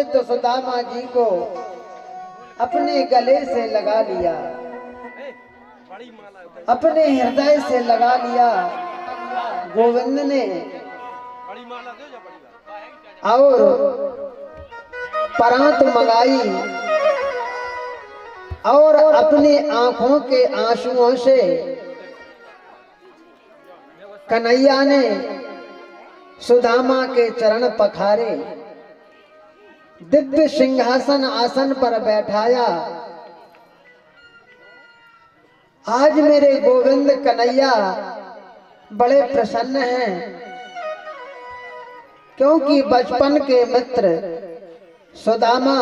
तो सुदामा जी को अपने गले से लगा लिया, अपने हृदय से लगा लिया गोविंद ने, और परात मंगाई और अपनी आंखों के आंसुओं से कन्हैया ने सुदामा के चरण पखारे, दिव्य सिंहासन आसन पर बैठाया। आज मेरे गोविंद कन्हैया बड़े प्रसन्न हैं, क्योंकि बचपन के मित्र सुदामा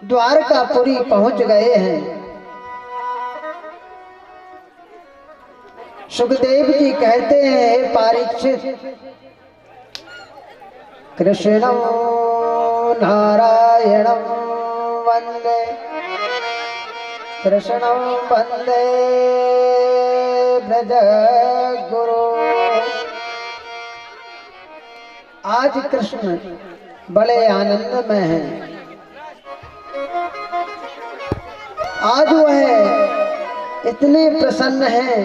द्वारकापुरी पहुंच गए हैं। सुखदेव जी कहते हैं, हे परीक्षित, कृष्णं नारायणं वंदे, कृष्णं वंदे ब्रजगुरु। आज कृष्ण बड़े आनंद में हैं। आज वह इतने प्रसन्न हैं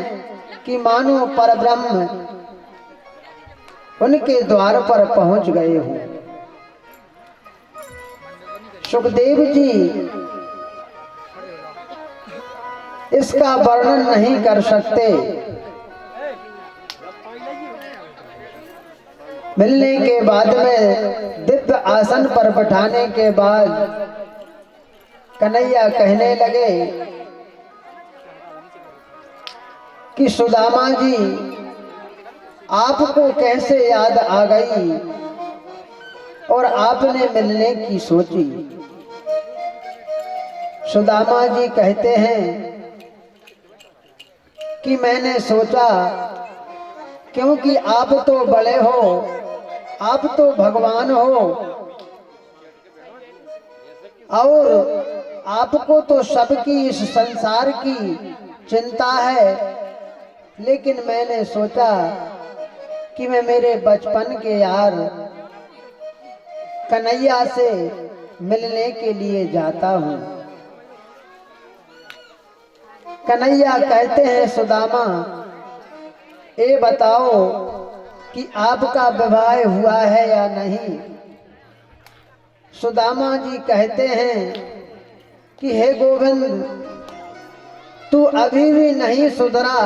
कि मानो परब्रह्म उनके द्वार पर पहुंच गए हों। सुखदेव जी इसका वर्णन नहीं कर सकते। मिलने के बाद में दिव्य आसन पर बैठाने के बाद कन्हैया कहने लगे कि सुदामा जी, आपको कैसे याद आ गई और आपने मिलने की सोची। सुदामा जी कहते हैं कि मैंने सोचा, क्योंकि आप तो बड़े हो, आप तो भगवान हो और आपको तो सबकी इस संसार की चिंता है, लेकिन मैंने सोचा कि मैं मेरे बचपन के यार कन्हैया से मिलने के लिए जाता हूँ। कन्हैया कहते हैं, सुदामा ये बताओ कि आपका विवाह हुआ है या नहीं। सुदामा जी कहते हैं कि हे गोविंद, तू अभी भी नहीं सुधरा,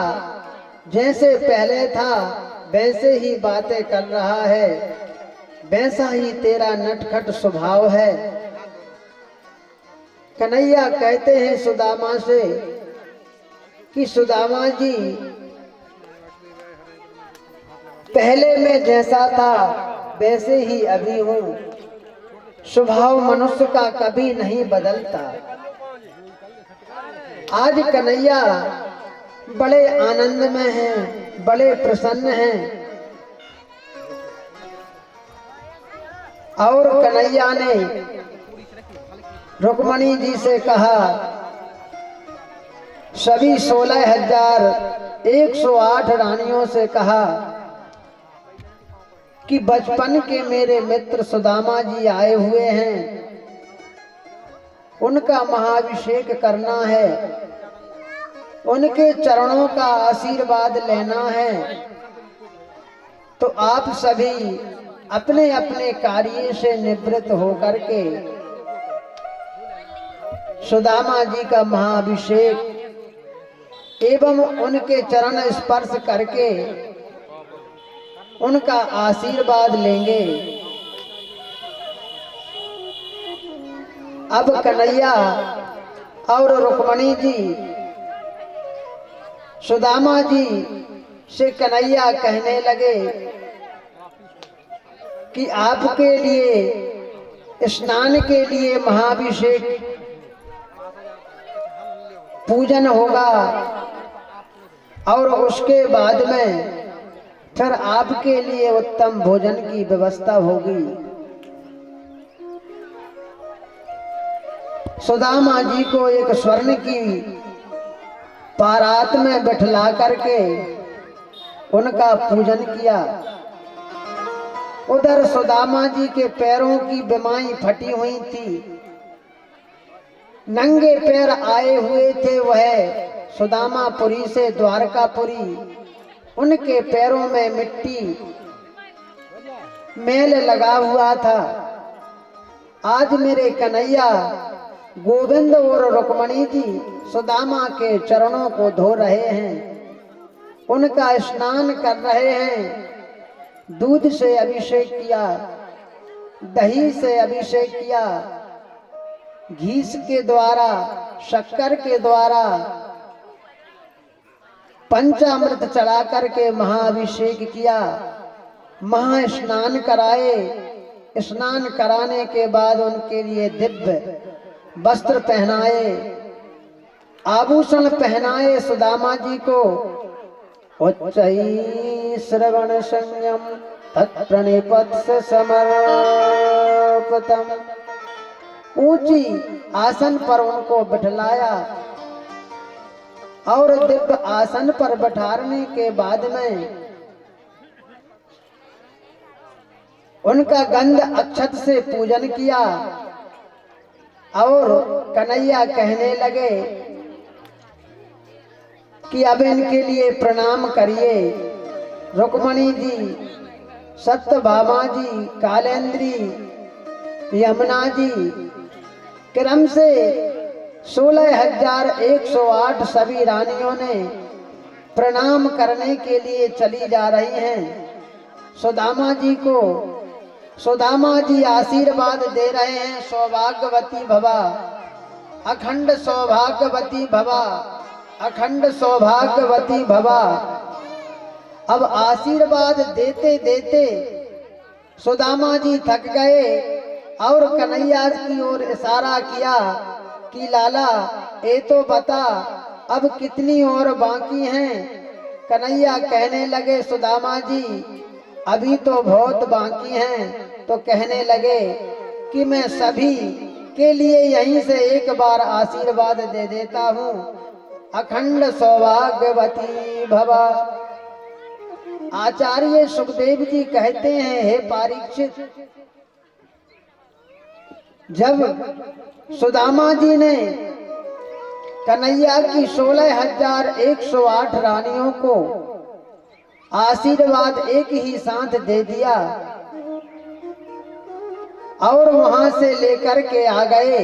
जैसे पहले था वैसे ही बातें कर रहा है, वैसा ही तेरा नटखट स्वभाव है। कन्हैया कहते हैं सुदामा से कि सुदामा जी, पहले मैं जैसा था वैसे ही अभी हूँ। स्वभाव मनुष्य का कभी नहीं बदलता। आज कन्हैया बड़े आनंद में हैं, बड़े प्रसन्न हैं। और कन्हैया ने रुक्मणी जी से कहा, सभी 16,108 रानियों से कहा कि बचपन के मेरे मित्र सुदामा जी आए हुए हैं, उनका महाअभिषेक करना है, उनके चरणों का आशीर्वाद लेना है। तो आप सभी अपने अपने कार्य से निवृत्त होकर के सुदामा जी का महाअभिषेक एवं उनके चरण स्पर्श करके उनका आशीर्वाद लेंगे। अब कन्हैया और रुक्मणी जी सुदामा जी से कन्हैया कहने लगे कि आपके लिए स्नान के लिए महाअभिषेक पूजन होगा और उसके बाद में फिर आपके लिए उत्तम भोजन की व्यवस्था होगी। सुदामा जी को एक स्वर्ण की पारात में बैठला करके उनका पूजन किया। उधर सुदामा जी के पैरों की बिमाई फटी हुई थी, नंगे पैर आए हुए थे वह सुदामापुरी से द्वारकापुरी। उनके पैरों में मिट्टी मैल लगा हुआ था। आज मेरे कन्हैया गोविंद और रुक्मणी जी सुदामा के चरणों को धो रहे हैं, उनका स्नान कर रहे हैं। दूध से अभिषेक किया, दही से अभिषेक किया, घी के द्वारा, शक्कर के द्वारा, पंचामृत चढ़ा करके महाअभिषेक किया, महास्नान कराए। स्नान कराने के बाद उनके लिए दिव्य वस्त्र पहनाए, आभूषण पहनाए सुदामा जी को। उच्चैः श्रवण संयम तत्प्रणिपत्स समर्पितम्। ऊंची आसन पर उनको बिठलाया और दिव्य आसन पर बिठाने के बाद में उनका गंध अक्षत से पूजन किया और कन्हैया कहने लगे कि अब इनके लिए प्रणाम करिए। रुक्मणी जी, सत्यभामा जी, कालेंद्री, यमुना जी, क्रम से 16,108 सभी रानियों ने प्रणाम करने के लिए चली जा रही हैं सुदामा जी को। सुदामा जी आशीर्वाद दे रहे हैं, सौभाग्यवती भवा, अखंड सौभाग्यवती भवा, अखंड सौभाग्यवती भवा। अब आशीर्वाद देते देते सुदामा जी थक गए और कन्हैया की ओर इशारा किया कि लाला ये तो बता अब कितनी और बाकी हैं। कन्हैया कहने लगे सुदामा जी अभी तो बहुत बाकी हैं। तो कहने लगे कि मैं सभी के लिए यहीं से एक बार आशीर्वाद दे देता हूँ, अखंड सौभाग्यवती भवा। आचार्य सुखदेव जी कहते हैं, हे परीक्षित, जब सुदामा जी ने कन्हैया की 16,108 रानियों को आशीर्वाद एक ही साथ दे दिया और वहां से लेकर के आ गए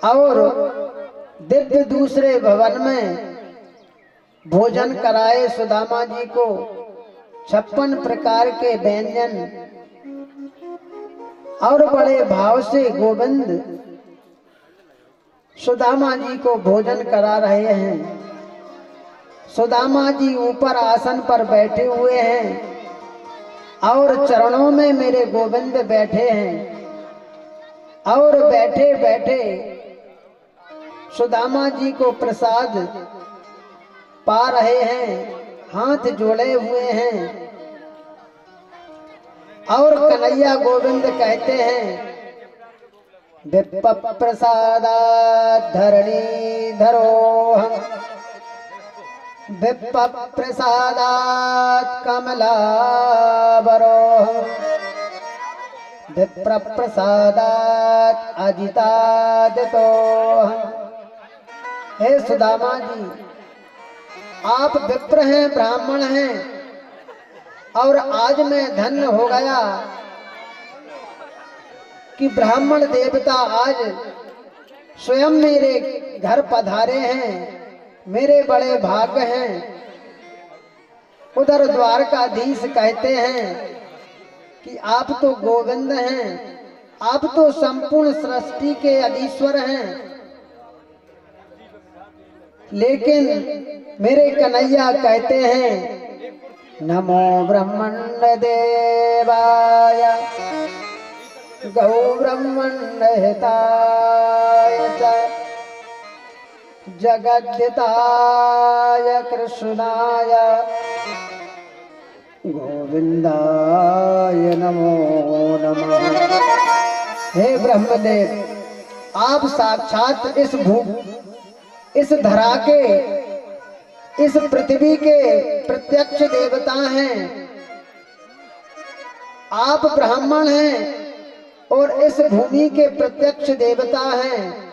और दिव्य दूसरे भवन में भोजन कराए सुदामा जी को। 56 प्रकार के व्यंजन और बड़े भाव से गोविंद सुदामा जी को भोजन करा रहे हैं। सुदामा जी ऊपर आसन पर बैठे हुए हैं और चरणों में मेरे गोविंद बैठे हैं और बैठे बैठे सुदामा जी को प्रसाद पा रहे हैं, हाथ जोड़े हुए हैं। और कन्हैया गोविंद कहते हैं, विप्प प्रसादात् धरणी धरोहम्, विप्प प्रसादात् कमलावरोहम्, विप्र प्रसादात् अजितादितोहम्। हे सुदामा जी, आप विप्र हैं, ब्राह्मण हैं और आज मैं धन्य हो गया कि ब्राह्मण देवता आज स्वयं मेरे घर पधारे हैं, मेरे बड़े भाग्य हैं। उधर द्वारकाधीश कहते हैं कि आप तो गोविंद हैं, आप तो संपूर्ण सृष्टि के अधीश्वर हैं, लेकिन मेरे कन्हैया कहते हैं, नमो ब्रह्मण्ड देवाय गौ ब्रह्मण्ड हिताय च जगद्धिताय कृष्णाय गोविंदाय नमो नमः। हे ब्रह्मदेव, आप साक्षात इस धरा के, इस पृथ्वी के प्रत्यक्ष देवता हैं। आप ब्राह्मण हैं और इस भूमि के प्रत्यक्ष देवता हैं।